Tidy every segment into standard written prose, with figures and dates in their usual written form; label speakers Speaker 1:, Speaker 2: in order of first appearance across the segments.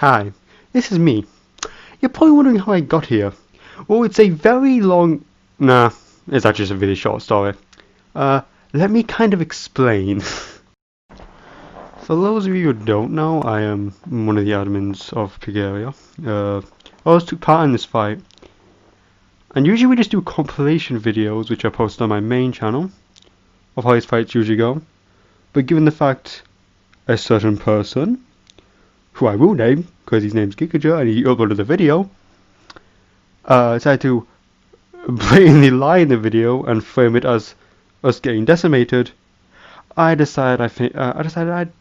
Speaker 1: Hi, this is me. You're probably wondering how I got here. Well, it's a very long... Nah, it's actually just a really short story. Let me kind of explain. For those of you who don't know, I am one of the admins of Pigaria. I always took part in this fight. And usually we just do compilation videos, which I post on my main channel, of how these fights usually go. But given the fact a certain person, who I will name, because his name's Gigaja and he uploaded the video, decided to blatantly lie in the video and frame it as us getting decimated. I decided I'd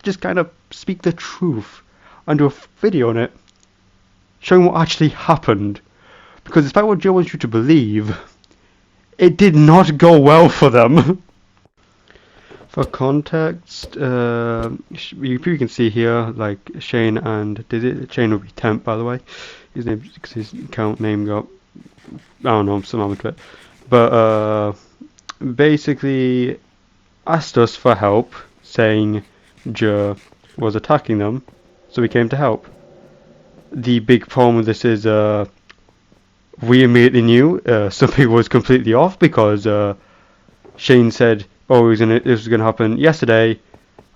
Speaker 1: just kind of speak the truth and do a video on it, showing what actually happened. Because despite what Joe wants you to believe, it did not go well for them. For context, you can see here, like, Shane and Shane will be temp, by the way. His account name got, I don't know, some to it. But basically asked us for help, saying Joe was attacking them, so we came to help. The big problem with this is we immediately knew something was completely off, because Shane said, oh, this was going to happen yesterday,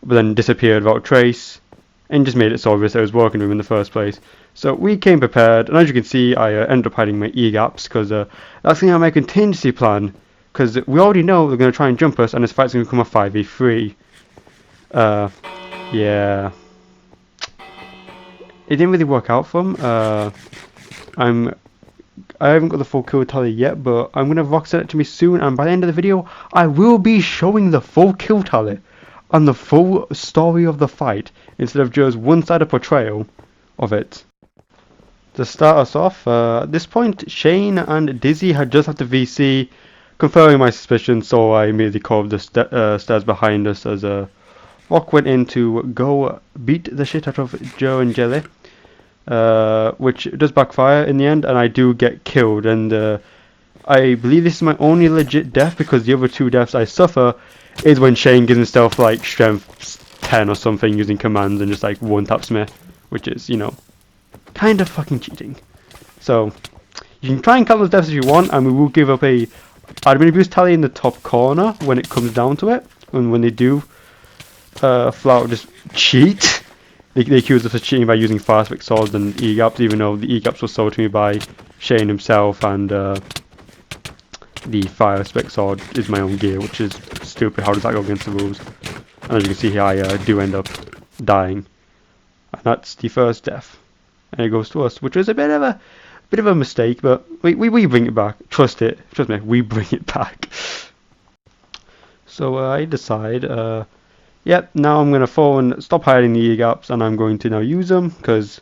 Speaker 1: but then disappeared without trace, and just made it so obvious that I was working with him in the first place. So we came prepared, and as you can see, I ended up hiding my E-gaps, because that's going to be my contingency plan, because we already know they're going to try and jump us, and this fight's going to become a 5v3. Yeah. It didn't really work out for him. I haven't got the full kill tally yet, but I'm going to Vox send it to me soon, and by the end of the video, I will be showing the full kill tally and the full story of the fight, instead of just one-sided portrayal of it. To start us off, at this point, Shane and Dizzy had just left the VC, confirming my suspicions, so I immediately called the stairs behind us as Rock went in to go beat the shit out of Joe and Jelly. Which does backfire in the end, and I do get killed, and I believe this is my only legit death, because the other two deaths I suffer is when Shane gives himself like strength 10 or something using commands and just like one-taps me, which is, you know, kind of fucking cheating. So you can try and count those deaths if you want, and we will give up a admin abuse tally in the top corner when it comes down to it, and when they do flat out just cheat. They accused us of cheating by using fire spec swords and E-gaps, even though the E-gaps were sold to me by Shane himself, and the fire spec sword is my own gear, which is stupid. How does that go against the rules? And as you can see here, I do end up dying, and that's the first death, and it goes to us, which was a bit of a mistake, but we bring it back. Trust me, we bring it back. So I decide. Yep, now I'm going to fall and stop hiding the E-gaps, and I'm going to now use them, because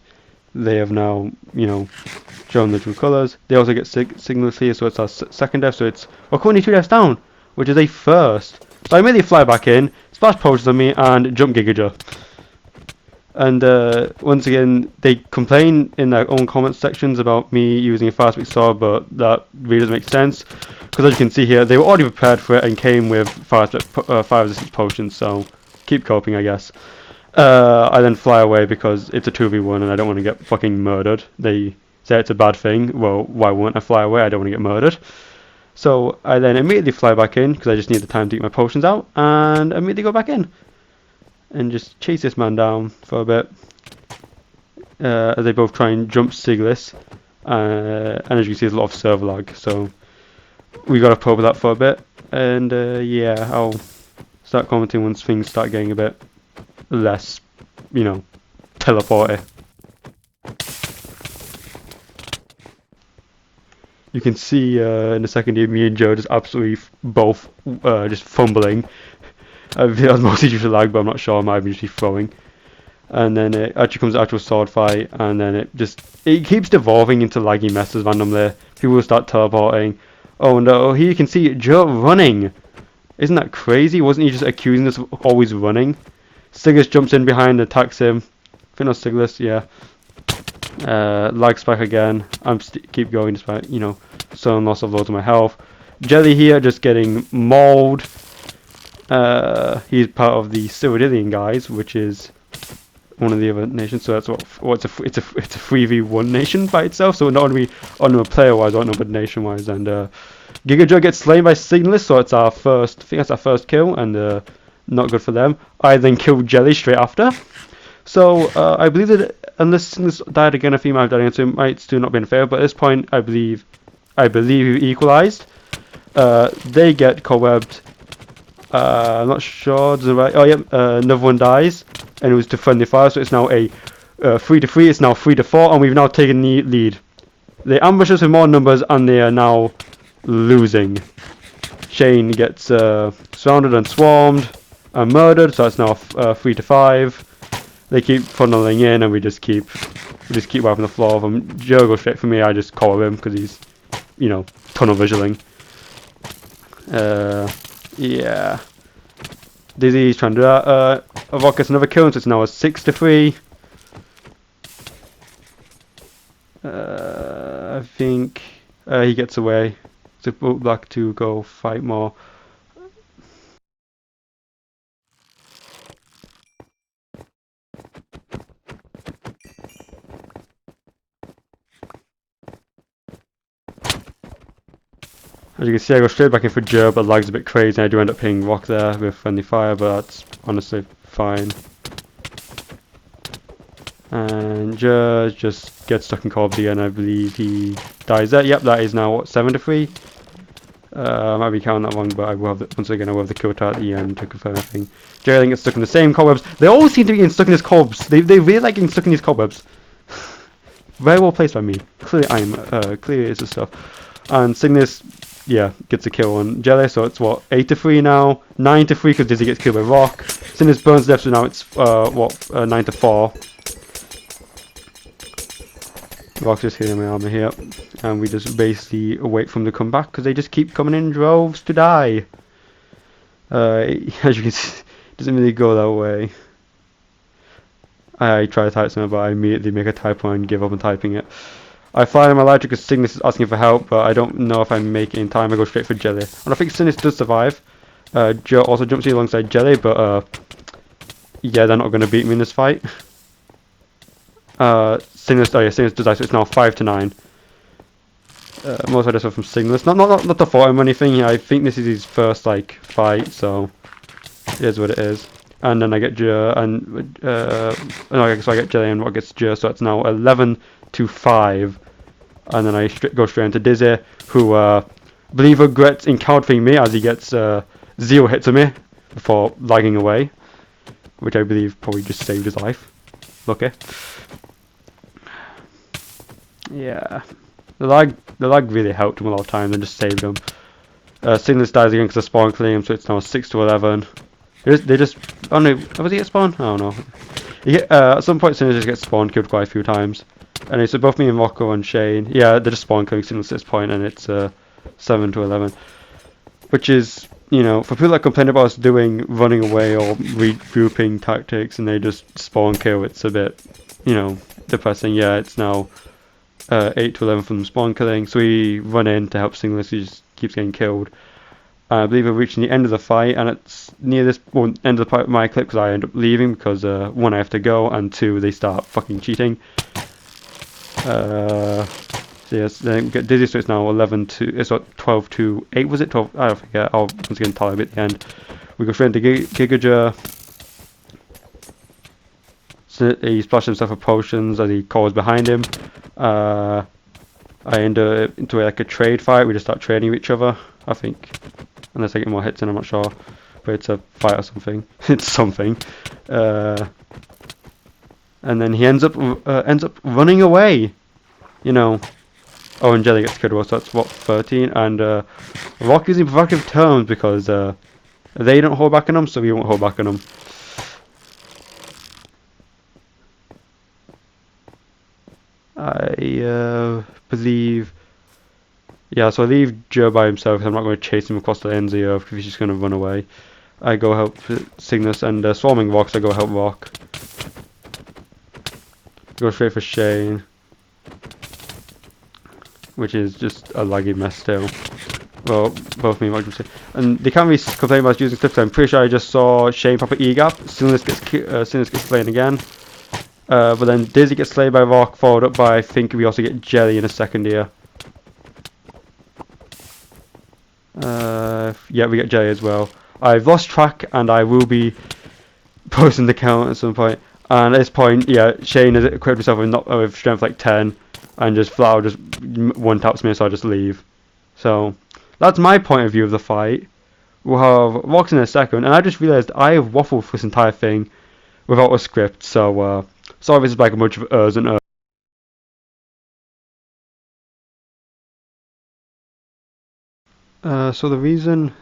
Speaker 1: they have now, you know, shown the true colours. They also get signals here, so it's our second death, so we're currently 2 deaths down, which is a first. So I immediately fly back in, splash potions on me, and jump Gigaja. And once again, they complain in their own comment sections about me using a fast-spec sword, but that really doesn't make sense, because as you can see here, they were already prepared for it and came with fire resistance potions, so keep coping, I guess. I then fly away because it's a 2v1 and I don't want to get fucking murdered. They say it's a bad thing. Well, why won't I fly away? I don't want to get murdered. So I then immediately fly back in, because I just need the time to get my potions out, and immediately go back in and just chase this man down for a bit, as they both try and jump Sigless, and as you can see, there's a lot of server lag, so we gotta probe that for a bit, and yeah, I'll start commenting once things start getting a bit less, you know, teleporty. You can see in a second here, me and Joe just absolutely both just fumbling. I think that was mostly due to lag, but I'm not sure. I might have been just throwing. And then it actually comes to actual sword fight, and then it keeps devolving into laggy messes randomly. People will start teleporting. Oh no, here you can see Joe running. Isn't that crazy? Wasn't he just accusing us of always running? Sigless jumps in behind and attacks him. I think that's Sigless, yeah. Lag spike again. I'm keep going despite, you know, sudden loss of loads of my health. Jelly here just getting mauled. He's part of the Cyrodill guys, which is one of the other nations. So that's it's a 3v1 nation by itself. So not only on a player wise, or number nation wise. And Gigajar gets slain by Signalist, so it's our first. I think that's our first kill, and not good for them. I then killed Jelly straight after. So I believe that unless Signalist died again, a female died again, so it might still not be unfair. But at this point, I believe we equalized. They get cobwebbed. I'm not sure. Oh yeah, another one dies, and it was to friendly fire. So it's now a 3-3. It's now 3-4, and we've now taken the lead. They ambush us with more numbers, and they are now losing. Shane gets surrounded and swarmed and murdered. So it's now 3-5. They keep funneling in, and we just keep wiping the floor of them. Joe goes straight for me. I just call him because he's, tunnel visioning. Yeah. Dizzy's trying to do that. Avok gets another kill, so it's now a 6-3. I think he gets away. So Black to go fight more. As you can see, I go straight back in for Joe, but lag's a bit crazy, and I do end up hitting Rock there with friendly fire, but that's honestly fine. And Joe just gets stuck in Corbs again. I believe he dies there. Yep, that is now, what, 7-3? I might be counting that wrong, but I will have once again I will have the kill at the end to confirm everything. Joe gets stuck in the same cobwebs. They always seem to be getting stuck in these cobwebs. They really like getting stuck in these cobwebs. Very well placed by me. Clearly clearly it's the stuff. And Cygnus, yeah, gets a kill on Jelly, so it's what, 8-3 now, 9-3 because Dizzy gets killed by Rock. Cygnus burns death, so now it's 9-4. Rock's just hitting my armor here, and we just basically wait for them to come back because they just keep coming in droves to die. As you can see, it doesn't really go that way. I try to type something, but I immediately make a typo and give up on typing it. I fire my lighter because Cygnus is asking for help, but I don't know if I make it in time. I go straight for Jelly. And I think Cygnus does survive. Joe also jumps in alongside Jelly, but yeah, they're not going to beat me in this fight. Cygnus does die, so it's now 5-9. Most of this are from Cygnus. Not to fault him or anything. I think this is his first fight, so it is what it is. And then I get Joe, and so I get Jelly and what gets Joe, so it's now 11-5. And then I go straight into Dizzy, who I believe regrets encountering me as he gets 0 hits on me before lagging away, which I believe probably just saved his life. Lucky. Yeah, the lag really helped him a lot of times and just saved him. Cygnus dies again because of spawn killing him, so it's now 6-11. They just, oh no, was he get spawned? I don't know. At some point Cygnus just gets spawn killed quite a few times. Anyway, so both me and Rocco and Shane, yeah, they're just spawn killing Cygnus at this point, and it's 7-11. Which is, for people that complain about us running away or regrouping tactics and they just spawn kill, it's a bit, depressing. Yeah, it's now 8-11 from spawn killing, so we run in to help Cygnus, he just keeps getting killed. I believe we're reaching the end of the fight, and it's near this end of my clip because I end up leaving because 1, I have to go, and 2, they start fucking cheating. So yes, then we get Dizzy, so it's now 12-8, was it? 12, I don't forget, I'll once again tally a bit at the end. We go straight into Gigajar. So he splashes himself with potions as he calls behind him. I end up into a trade fight. We just start trading with each other, I think. Unless I get more hits in, I'm not sure. But it's a fight or something. It's something. And then he ends up running away. Oh, and Jelly gets killed, so that's what, 13. And Rock using provocative terms because they don't hold back on them, so we won't hold back on them. I believe, yeah, so I leave Joe by himself because I'm not going to chase him across the ends of the earth because he's just going to run away. I go help Cygnus, and Swarming Rocks, I go help Rock. Go straight for Shane, which is just a laggy mess still. Well, both me and Rock would say. And they can't really complain about using clips. I'm pretty sure I just saw Shane pop an E-gap. Cygnus gets slain again. But then Dizzy gets slayed by Rock, followed up by, I think we also get Jelly in a second here. Yeah, we get Jelly as well. I've lost track, and I will be posting the count at some point. And at this point, yeah, Shane has equipped himself with strength like 10, and just Flower just one taps me, so I just leave. So that's my point of view of the fight. We'll have Rox in a second, and I just realised I have waffled for this entire thing without a script. So sorry, this is like a bunch of ers and ers. So the reason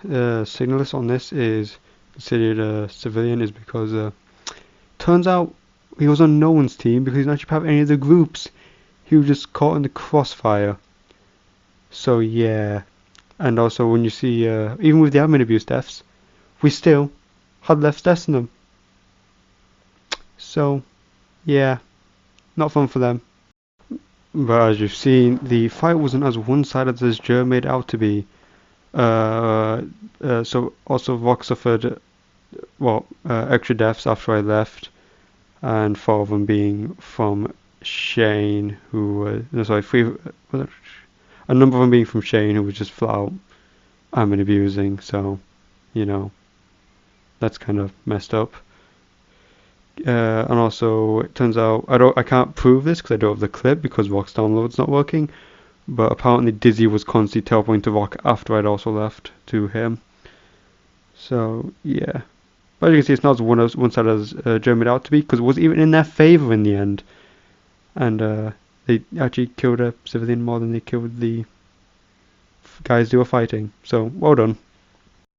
Speaker 1: Signalist on this is considered a civilian is because turns out he was on no one's team because he's not part of any of the groups. He was just caught in the crossfire. So yeah, and also when you see even with the admin abuse deaths, we still had less deaths in them. So yeah, not fun for them. But as you've seen, the fight wasn't as one-sided as Joe made out to be. So also Rock suffered extra deaths after I left, and 4 of them being from Shane, who no, sorry, 3, a number of them being from Shane, who was just flat out admin abusing. So, you know, that's kind of messed up. And also, it turns out I can't prove this because I don't have the clip because Rock's download's not working. But apparently Dizzy was constantly teleporting to Rock after I'd also left to him. So yeah, but as you can see, it's not as one-sided as Joe made out to be because it was even in their favour in the end, and they actually killed a civilian more than they killed the guys who were fighting. So well done.